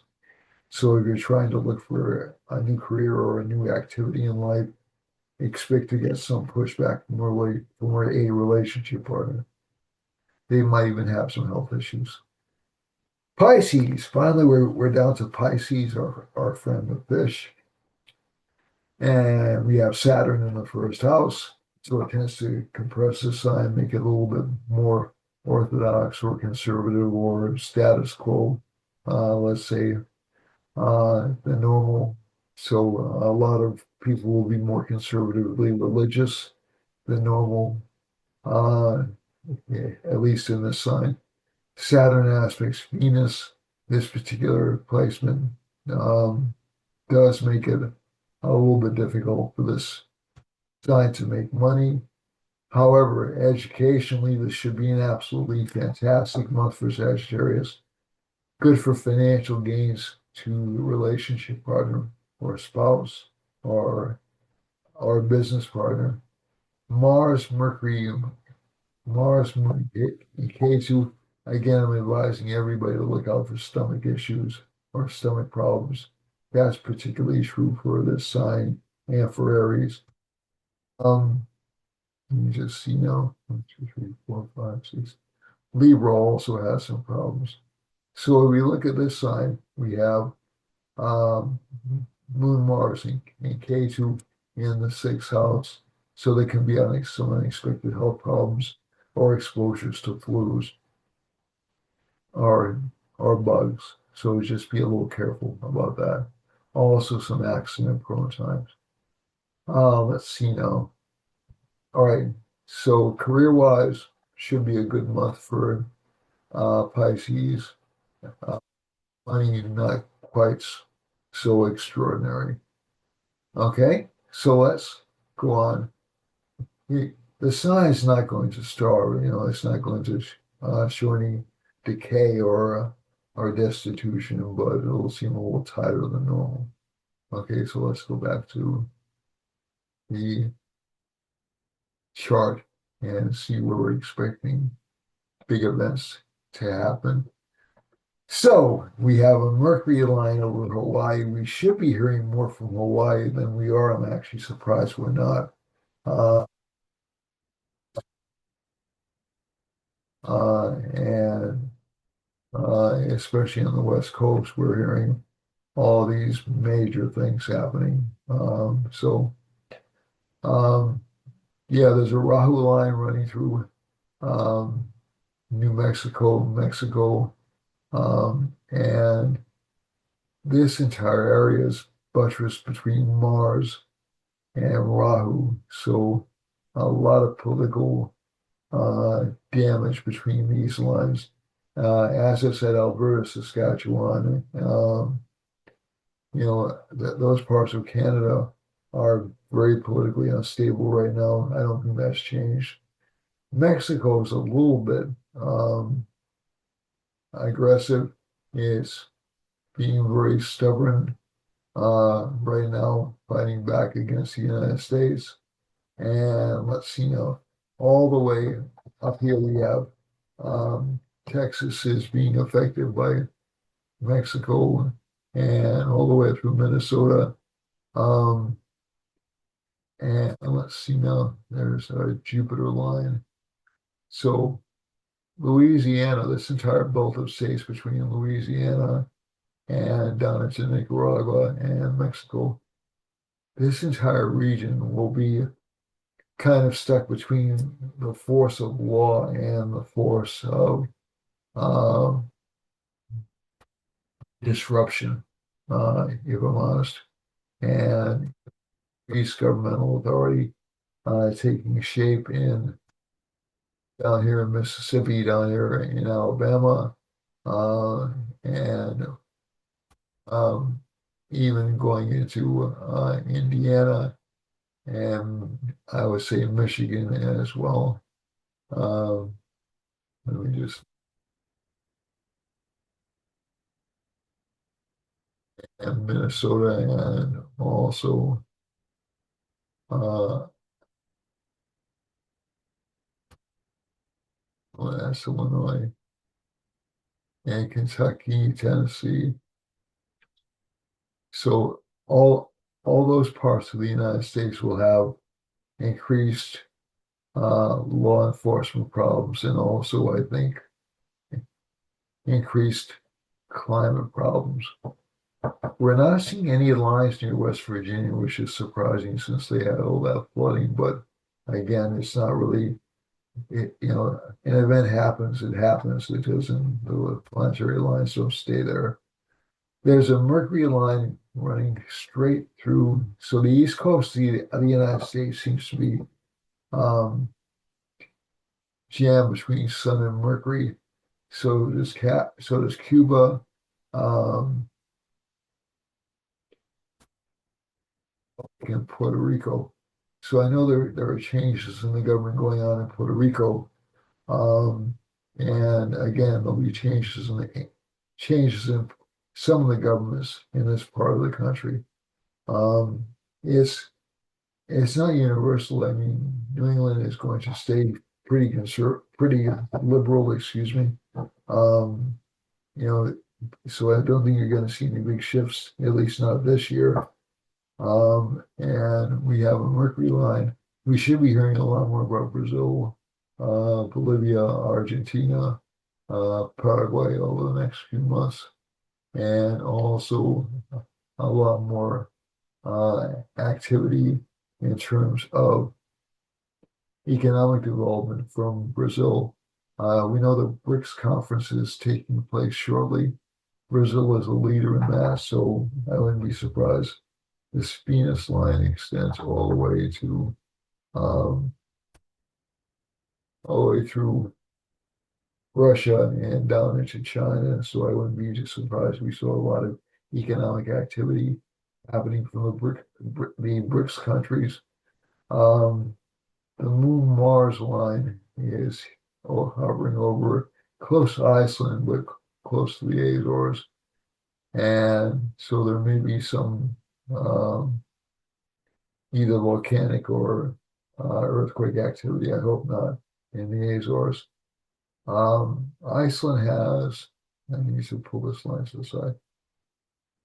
So if you're trying to look for a new career or a new activity in life, expect to get some pushback from a relationship partner. They might even have some health issues. Pisces, finally, we're down to Pisces, our friend the fish. And we have Saturn in the first house. So it tends to compress the sign, make it a little bit more orthodox or conservative or status quo, let's say, than normal. So a lot of people will be more conservatively religious than normal, uh, at least in this sign. Saturn aspects Venus, this particular placement does make it a little bit difficult for this designed to make money. However, educationally, this should be an absolutely fantastic month for Sagittarius. Good for financial gains to the relationship partner or spouse or business partner. Mars, Mercury, Mars, Mercury, and K2. Again, I'm advising everybody to look out for stomach issues or stomach problems. That's particularly true for this sign and for Aries. Um, Let me just see now. 1, 2, 3, 4, 5, 6. Libra also has some problems. So if we look at this sign, we have um, Moon, Mars, and K2 in the sixth house. So there can be some unexpected health problems or exposures to flus or bugs. So just be a little careful about that. Also, some accident prone times. Let's see now. All right. So career wise, should be a good month for Pisces. Uh, Money not quite so extraordinary. Okay, so let's go on. The sun is not going to starve. It's not going to show any decay or destitution, but it'll seem a little tighter than normal. Okay, so let's go back to the chart and see where we're expecting big events to happen. So we have a Mercury line over Hawaii. We should be hearing more from Hawaii than we are. I'm actually surprised we're not. Uh, and especially on the West Coast, we're hearing all these major things happening. Um, yeah, there's a Rahu line running through um, New Mexico, and this entire area is buttressed between Mars and Rahu. So a lot of political damage between these lines. As I said, Alberta, Saskatchewan, those parts of Canada are very politically unstable right now. I don't think that's changed. Mexico is a little bit aggressive. It's being very stubborn right now, fighting back against the United States. And let's see now, all the way up here we have um, Texas is being affected by Mexico and all the way through Minnesota. Um, and let's see now, there's a Jupiter line. So Louisiana, this entire belt of states between Louisiana and down into Nicaragua and Mexico, this entire region will be kind of stuck between the force of law and the force of uh, disruption, if I'm honest, and increased governmental authority taking shape in down here in Mississippi, down here in Alabama, uh, and um, even going into Indiana, and I would say Michigan as well. Um, Let me just and Minnesota and also well, that's Illinois and Kentucky, Tennessee. So all those parts of the United States will have increased law enforcement problems and also, I think, increased climate problems. We're not seeing any lines near West Virginia, which is surprising since they had all that flooding. But again, it's not really, an event happens, it happens. It doesn't, the planetary lines don't stay there. There's a Mercury line running straight through. So the east coast of the United States seems to be um, jammed between Sun and Mercury. So does Cuba, um, and Puerto Rico. So I know there are changes in the government going on in Puerto Rico. Um, and again, there'll be changes in some of the governments in this part of the country. Um, it's it's not universal. I mean, New England is going to stay pretty liberal, excuse me. Um, you know, so I don't think you're going to see any big shifts, at least not this year. And we have a Mercury line. We should be hearing a lot more about Brazil, Bolivia, Argentina, Paraguay over the next few months, and also a lot more activity in terms of economic development from Brazil. We know the BRICS conference is taking place shortly. Brazil is a leader in that, so I wouldn't be surprised. This Venus line extends um, all the way through Russia and down into China. So I wouldn't be just surprised. We saw a lot of economic activity happening from the BRICS countries. Um, the Moon Mars line is hovering over close to Iceland, but close to the Azores. And so there may be some either volcanic or earthquake activity. I hope not in the Azores. Iceland has, I need to pull this line to the side,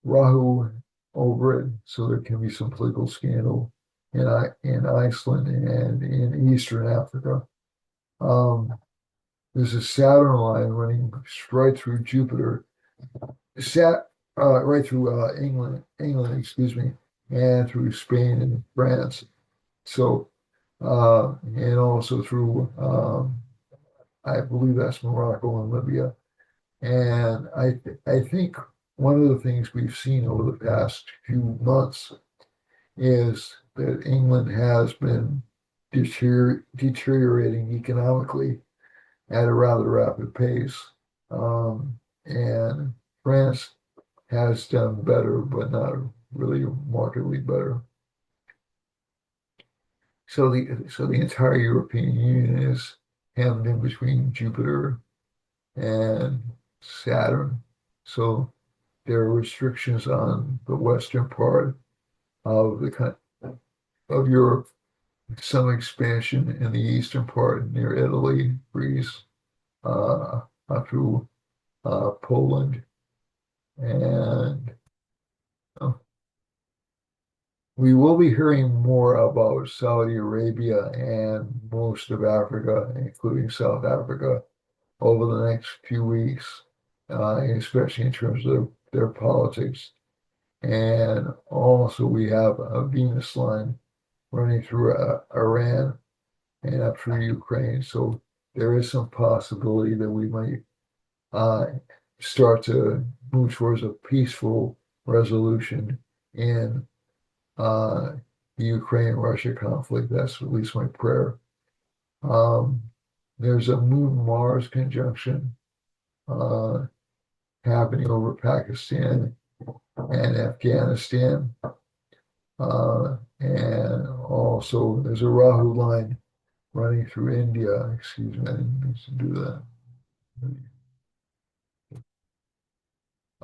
Rahu over it, so there can be some political scandal in Iceland and in Eastern Africa. Um, there's a Saturn line running right through Jupiter, right through England, excuse me, and through Spain and France. So, and also through, I believe that's Morocco and Libya. And I think one of the things we've seen over the past few months is that England has been deteriorating economically at a rather rapid pace. And France has done better, but not really markedly better. So the entire European Union is hemmed in between Jupiter and Saturn. So there are restrictions on the western part of of Europe, some expansion in the eastern part near Italy, Greece, up through Poland, and uh, we will be hearing more about Saudi Arabia and most of Africa, including South Africa, over the next few weeks, especially in terms of their politics. And also, we have a Venus line running through Iran and up through Ukraine. So there is some possibility that we might uh, start to move towards a peaceful resolution in the Ukraine-Russia conflict. That's at least my prayer. Um, there's a Moon-Mars conjunction uh, happening over Pakistan and Afghanistan. And also there's a Rahu line running through India. Excuse me, I didn't mean to do that.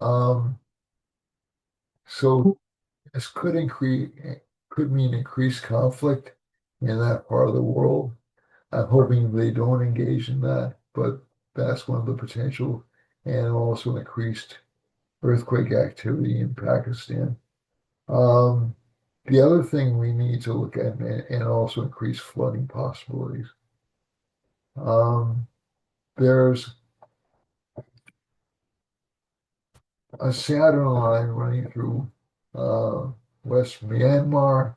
Um, so this could mean increased conflict in that part of the world. I'm hoping they don't engage in that, but that's one of the potential, and also increased earthquake activity in Pakistan. Um, the other thing we need to look at, and also increase flooding possibilities. Um, there's a Saturn line running through uh, West Myanmar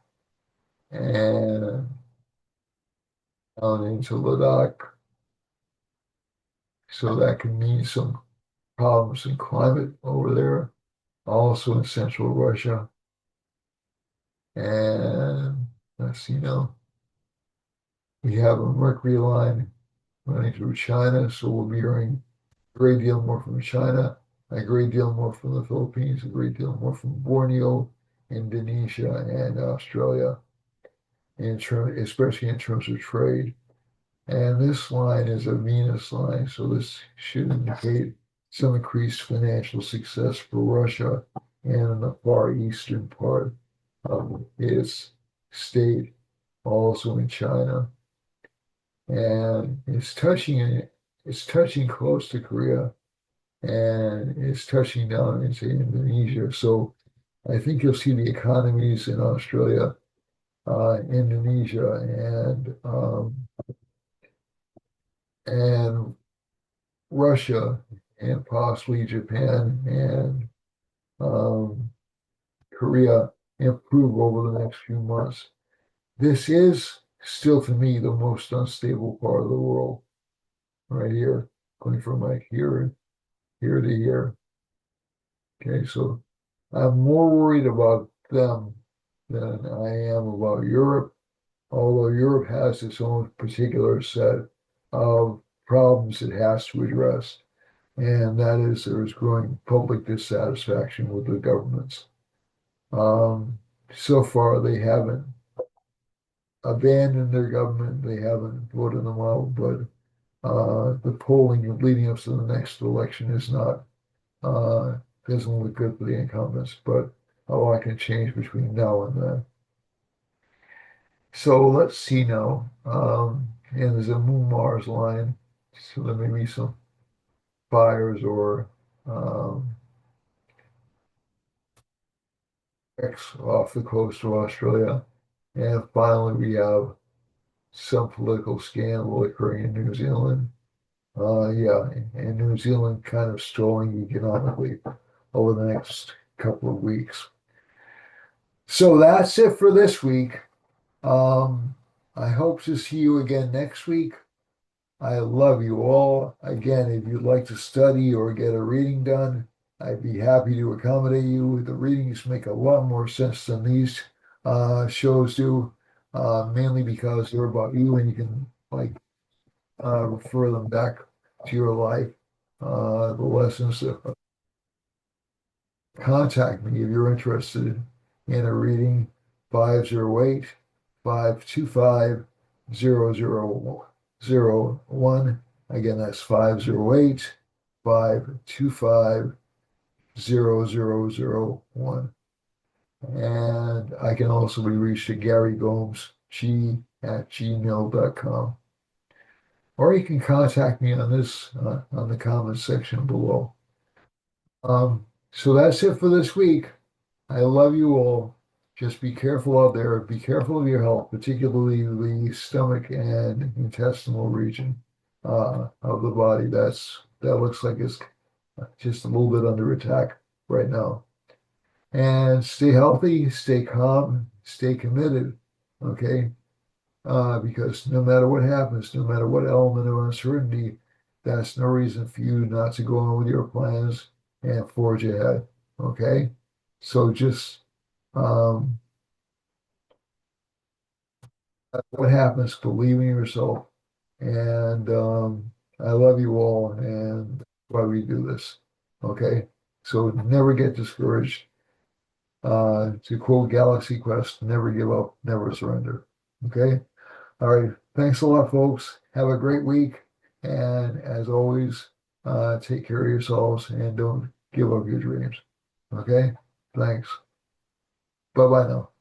and down into Ladakh. So that can mean some problems in climate over there, also in central Russia. And let's see now, we have a Mercury line running through China, so we'll be hearing a great deal more from China, a great deal more from the Philippines, a great deal more from Borneo, Indonesia, and Australia. especially in terms of trade. And this line is a Venus line, so this should indicate some increased financial success for Russia and in the far eastern part of its state, also in China. And it's touching close to Korea and it's touching down into Indonesia. So I think you'll see the economies in Australia, Indonesia, and Russia, and possibly Japan and um, Korea improve over the next few months. This is still, to me, the most unstable part of the world, right here, going from like here to here. Okay, so I'm more worried about them than I am about Europe, although Europe has its own particular set of problems it has to address. And that is there is growing public dissatisfaction with the governments. Um, so far, they haven't abandoned their government, they haven't voted them out, but the polling leading up to the next election is not uh, doesn't look good for the incumbents, but a lot can change between now and then. So let's see now. And there's a Moon Mars line, so there may be some fires or um, X off the coast of Australia. And finally, we have some political scandal occurring in New Zealand. Yeah, and New Zealand kind of stalling economically over the next couple of weeks. So that's it for this week. Um, I hope to see you again next week. I love you all. Again, if you'd like to study or get a reading done, I'd be happy to accommodate you. The readings make a lot more sense than these shows do, mainly because they're about you and you can like refer them back to your life, the lessons. Contact me if you're interested in a reading. 508 525 0001. Again, that's 508 525 0001. And I can also be reached at Gary Gomes, G@gmail.com. Or you can contact me on this, on the comment section below. So that's it for this week. I love you all. Just be careful out there. Be careful of your health, particularly the stomach and intestinal region of the body. That looks like it's just a little bit under attack right now. And stay healthy, stay calm, stay committed. Okay, because no matter what happens, no matter what element of uncertainty, that's no reason for you not to go on with your plans and forge ahead. Okay, so just um, what happens, believe in yourself. And I love you all, and that's why we do this. Okay, so never get discouraged. To quote Galaxy Quest, never give up, never surrender. Okay. All right. Thanks a lot, folks. Have a great week. And as always, take care of yourselves and don't give up your dreams. Okay? Thanks. Bye bye now.